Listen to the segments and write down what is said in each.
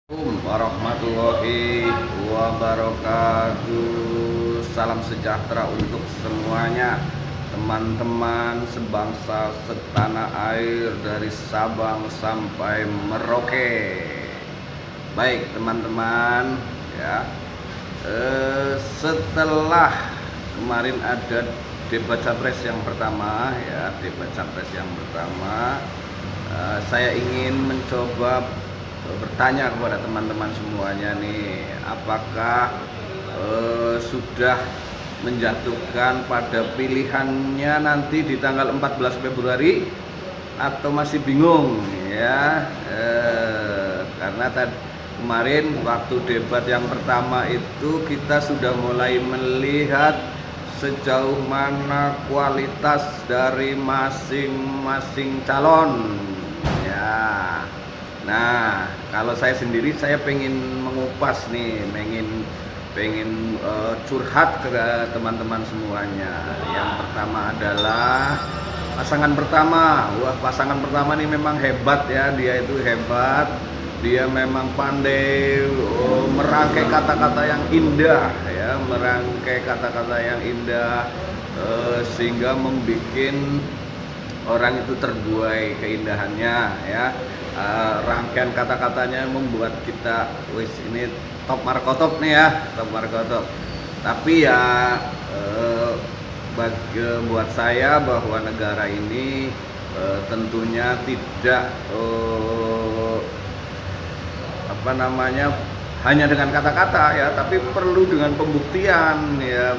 Assalamualaikum warahmatullahi wabarakatuh. Salam sejahtera untuk semuanya, teman-teman sebangsa setanah air dari Sabang sampai Merauke. Baik teman-teman ya, setelah kemarin ada debat capres yang pertama ya, saya ingin mencoba bertanya kepada teman-teman semuanya nih, apakah sudah menjatuhkan pada pilihannya nanti di tanggal 14 Februari atau masih bingung ya, karena kemarin waktu debat yang pertama itu kita sudah mulai melihat sejauh mana kualitas dari masing-masing calon ya. Nah, kalau saya sendiri saya pengen mengupas nih, pengen curhat ke teman-teman semuanya. Yang pertama adalah pasangan pertama. Wah, pasangan pertama nih memang hebat ya, dia itu hebat. Dia memang pandai merangkai kata-kata yang indah ya, sehingga membuat orang itu terbuai keindahannya ya. Rangkaian kata-katanya membuat kita, wis ini top markotop nih ya, top markotop. Tapi ya buat saya bahwa negara ini tentunya tidak hanya dengan kata-kata ya, tapi perlu dengan pembuktian ya,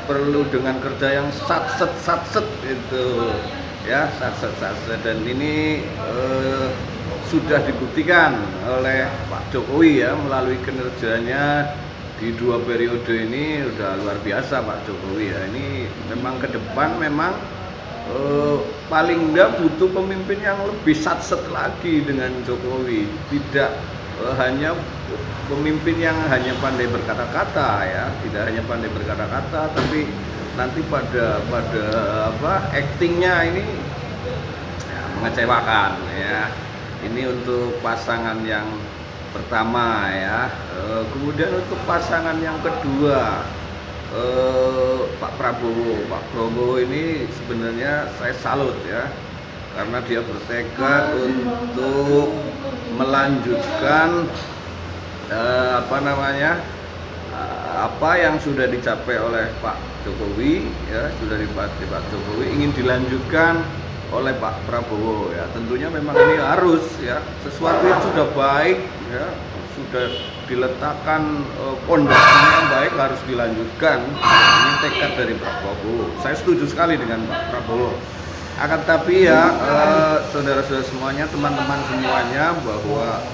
perlu dengan kerja yang satset itu ya, satset. Dan ini sudah dibuktikan oleh Pak Jokowi ya, melalui kinerjanya di 2 periode ini udah luar biasa Pak Jokowi ya. Ini memang ke depan memang paling enggak butuh pemimpin yang lebih satset lagi dengan Jokowi, tidak hanya pemimpin yang hanya pandai berkata-kata ya, tapi nanti pada aktingnya ini ya, mengecewakan ya. Ini untuk pasangan yang pertama ya. Kemudian untuk pasangan yang kedua, Pak Prabowo ini sebenarnya saya salut ya, karena dia bertekad untuk melanjutkan apa yang sudah dicapai oleh Pak Jokowi ya, Pak Jokowi ingin dilanjutkan oleh Pak Prabowo ya. Tentunya memang ini harus ya, sesuatu yang sudah baik ya, sudah diletakkan pondasinya yang baik, harus dilanjutkan. Ini tekad dari Pak Prabowo. Saya setuju sekali dengan Pak Prabowo. Akan tapi ya saudara-saudara semuanya, teman-teman semuanya, bahwa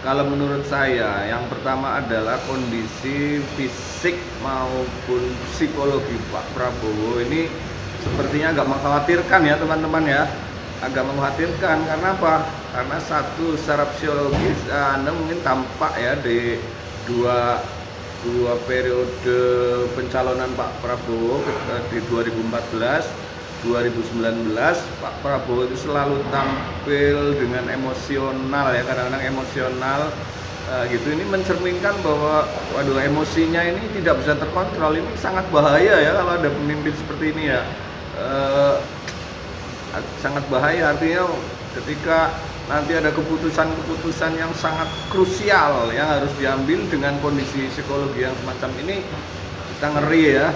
kalau menurut saya yang pertama adalah kondisi fisik maupun psikologi Pak Prabowo ini sepertinya agak mengkhawatirkan ya teman-teman ya, agak mengkhawatirkan. Karena apa? Karena satu, secara psikologis Anda mungkin tampak ya di dua periode pencalonan Pak Prabowo di 2014 2019, Pak Prabowo itu selalu tampil dengan emosional ya, kadang-kadang emosional gitu. Ini mencerminkan bahwa waduh, emosinya ini tidak bisa terkontrol. Ini sangat bahaya ya kalau ada pemimpin seperti ini ya, sangat bahaya. Artinya ketika nanti ada keputusan yang sangat krusial yang harus diambil dengan kondisi psikologi yang semacam ini, kita ngeri ya,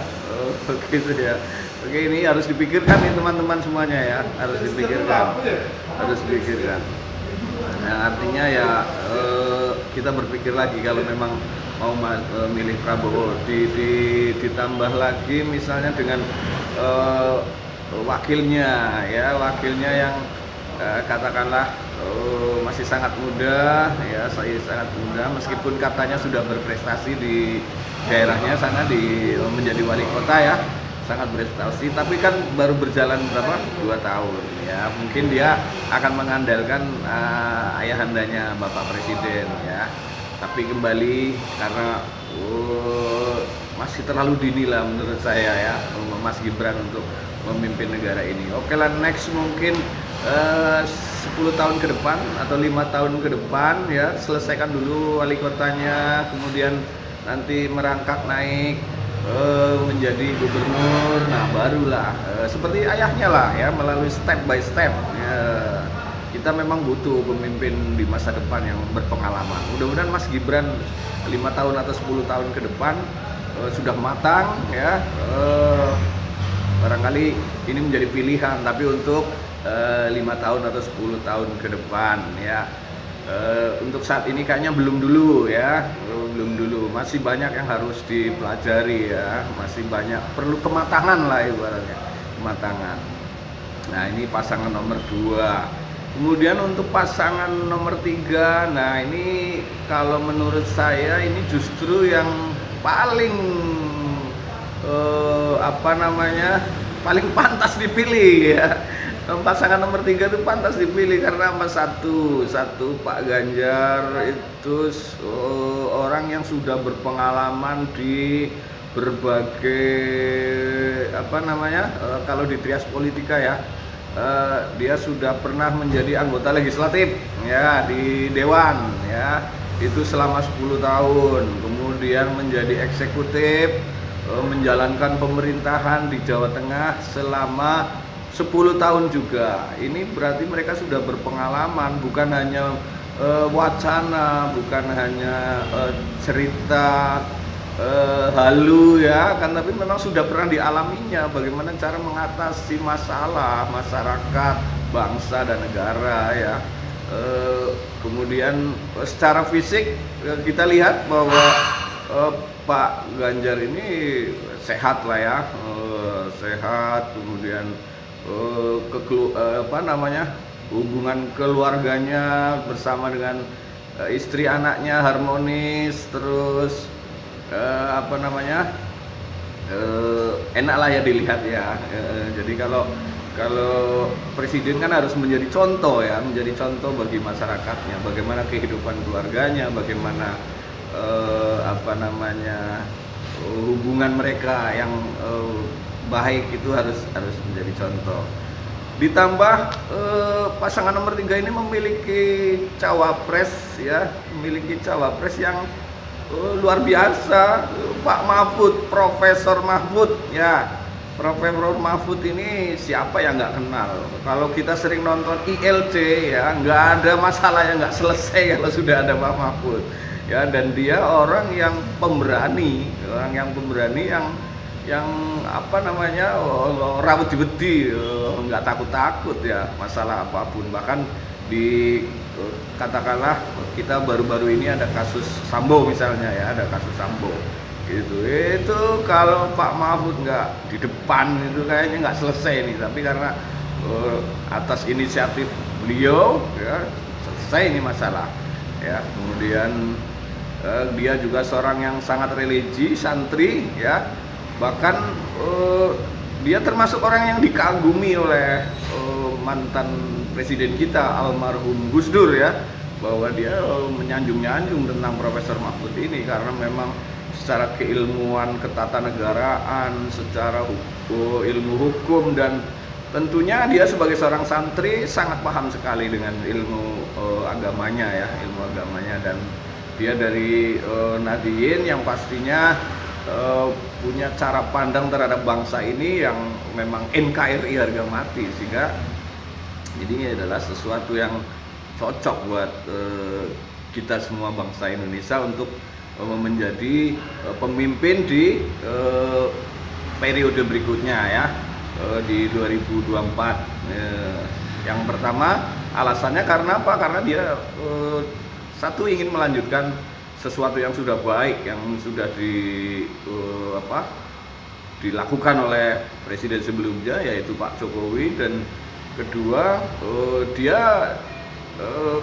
begitu ya. Oke, ini harus dipikirkan nih teman-teman semuanya ya, harus dipikirkan. Nah, artinya ya kita berpikir lagi kalau memang mau milih Prabowo, ditambah lagi misalnya dengan wakilnya yang katakanlah masih sangat muda ya, meskipun katanya sudah berprestasi di daerahnya sana, menjadi wali kota ya, sangat berprestasi, tapi kan baru berjalan berapa? 2 tahun ya. Mungkin dia akan mengandalkan ayahandanya Bapak Presiden ya. Tapi kembali, karena masih terlalu dini lah menurut saya ya, Mas Gibran untuk memimpin negara ini. Oke lah, next mungkin 10 tahun ke depan atau 5 tahun ke depan ya, selesaikan dulu wali kotanya, kemudian nanti merangkak naik menjadi gubernur, nah barulah seperti ayahnya lah ya, melalui step by step ya. Kita memang butuh pemimpin di masa depan yang berpengalaman. Mudah-mudahan Mas Gibran 5 tahun atau 10 tahun ke depan sudah matang ya, barangkali ini menjadi pilihan, tapi untuk 5 tahun atau 10 tahun ke depan ya. Untuk saat ini kayaknya belum dulu ya, belum dulu, masih banyak yang harus dipelajari ya, masih banyak perlu kematangan lah ibaratnya, kematangan. Nah ini pasangan nomor 2. Kemudian untuk pasangan nomor 3, nah ini kalau menurut saya ini justru yang paling paling pantas dipilih ya. Pasangan nomor 3 itu pantas dipilih karena satu Pak Ganjar itu orang yang sudah berpengalaman di berbagai kalau di trias politika ya. Dia sudah pernah menjadi anggota legislatif ya di Dewan ya, itu selama 10 tahun, kemudian menjadi eksekutif, menjalankan pemerintahan di Jawa Tengah selama 10 tahun juga. Ini berarti mereka sudah berpengalaman, bukan hanya wacana, bukan hanya cerita halu ya kan, tapi memang sudah pernah dialaminya bagaimana cara mengatasi masalah masyarakat, bangsa dan negara ya. Kemudian secara fisik kita lihat bahwa Pak Ganjar ini sehat lah ya, sehat, kemudian hubungan keluarganya bersama dengan istri anaknya harmonis, terus enak lah ya dilihat ya. Jadi kalau presiden kan harus menjadi contoh ya, menjadi contoh bagi masyarakatnya, bagaimana kehidupan keluarganya, bagaimana hubungan mereka yang baik, itu harus menjadi contoh. Ditambah pasangan nomor 3 ini memiliki cawapres ya, memiliki cawapres yang luar biasa, Pak Mahfud, Profesor Mahfud ya. Profesor Mahfud ini siapa yang nggak kenal? Kalau kita sering nonton ILC ya, nggak ada masalah yang nggak selesai kalau sudah ada Pak Mahfud ya. Dan dia orang yang pemberani, yang rawat dibedi, nggak takut ya masalah apapun. Bahkan katakanlah kita baru-baru ini ada kasus Sambo misalnya ya, ada kasus Sambo gitu, itu kalau Pak Mahfud nggak di depan itu kayaknya nggak selesai nih. Tapi karena atas inisiatif beliau ya selesai ini masalah ya. Kemudian dia juga seorang yang sangat religi, santri ya, bahkan dia termasuk orang yang dikagumi oleh mantan presiden kita almarhum Gus Dur ya, bahwa dia menyanjung-nyanjung tentang Profesor Mahfud ini karena memang secara keilmuan ketatanegaraan, secara ilmu hukum, dan tentunya dia sebagai seorang santri sangat paham sekali dengan ilmu agamanya ya, ilmu agamanya. Dan dia dari Nadiyin yang pastinya punya cara pandang terhadap bangsa ini yang memang NKRI harga mati, sehingga jadi ini adalah sesuatu yang cocok buat kita semua bangsa Indonesia untuk menjadi pemimpin di periode berikutnya ya, di 2024. Yang pertama alasannya karena apa? Karena dia satu, ingin melanjutkan sesuatu yang sudah baik, yang sudah dilakukan oleh presiden sebelumnya, yaitu Pak Jokowi. Dan kedua, dia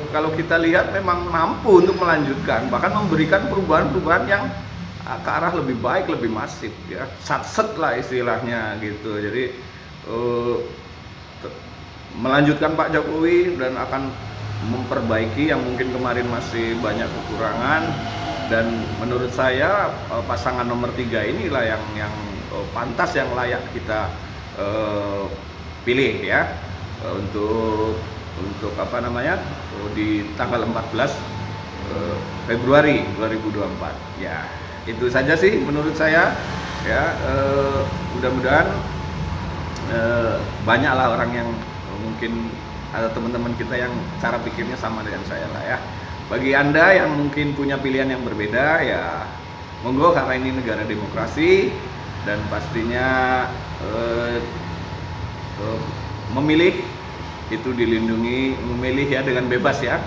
kalau kita lihat memang mampu untuk melanjutkan, bahkan memberikan perubahan-perubahan yang ke arah lebih baik, lebih masif ya, satset lah istilahnya gitu. Jadi melanjutkan Pak Jokowi dan akan memperbaiki yang mungkin kemarin masih banyak kekurangan. Dan menurut saya pasangan nomor 3 inilah yang pantas, yang layak kita pilih ya, untuk untuk apa namanya di tanggal 14 Februari 2024. Ya, itu saja sih menurut saya. Ya, mudah-mudahan banyaklah orang yang mungkin ada teman-teman kita yang cara pikirnya sama dengan saya lah ya. Bagi Anda yang mungkin punya pilihan yang berbeda ya monggo, karena ini negara demokrasi dan pastinya memilih itu dilindungi, memilih ya dengan bebas ya,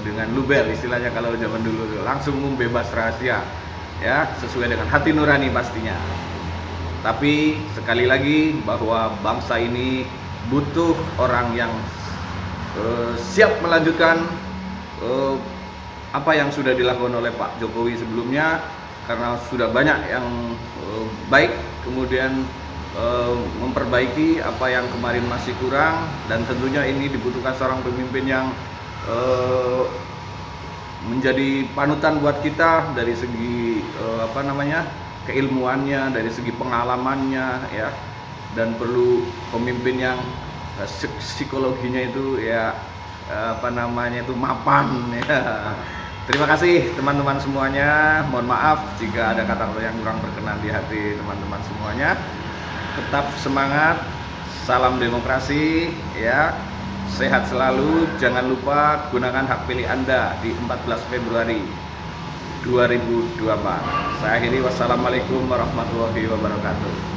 dengan luber istilahnya kalau zaman dulu, langsung bebas rahasia ya, sesuai dengan hati nurani pastinya. Tapi sekali lagi bahwa bangsa ini butuh orang yang siap melanjutkan apa yang sudah dilakukan oleh Pak Jokowi sebelumnya, karena sudah banyak yang baik, kemudian memperbaiki apa yang kemarin masih kurang, dan tentunya ini dibutuhkan seorang pemimpin yang menjadi panutan buat kita dari segi keilmuannya, dari segi pengalamannya ya, dan perlu pemimpin yang psikologinya itu ya mapan ya. Terima kasih teman-teman semuanya. Mohon maaf jika ada kata-kata yang kurang berkenan di hati teman-teman semuanya. Tetap semangat, salam demokrasi ya. Sehat selalu, jangan lupa gunakan hak pilih Anda di 14 Februari 2024. Saya akhiri, wassalamualaikum warahmatullahi wabarakatuh.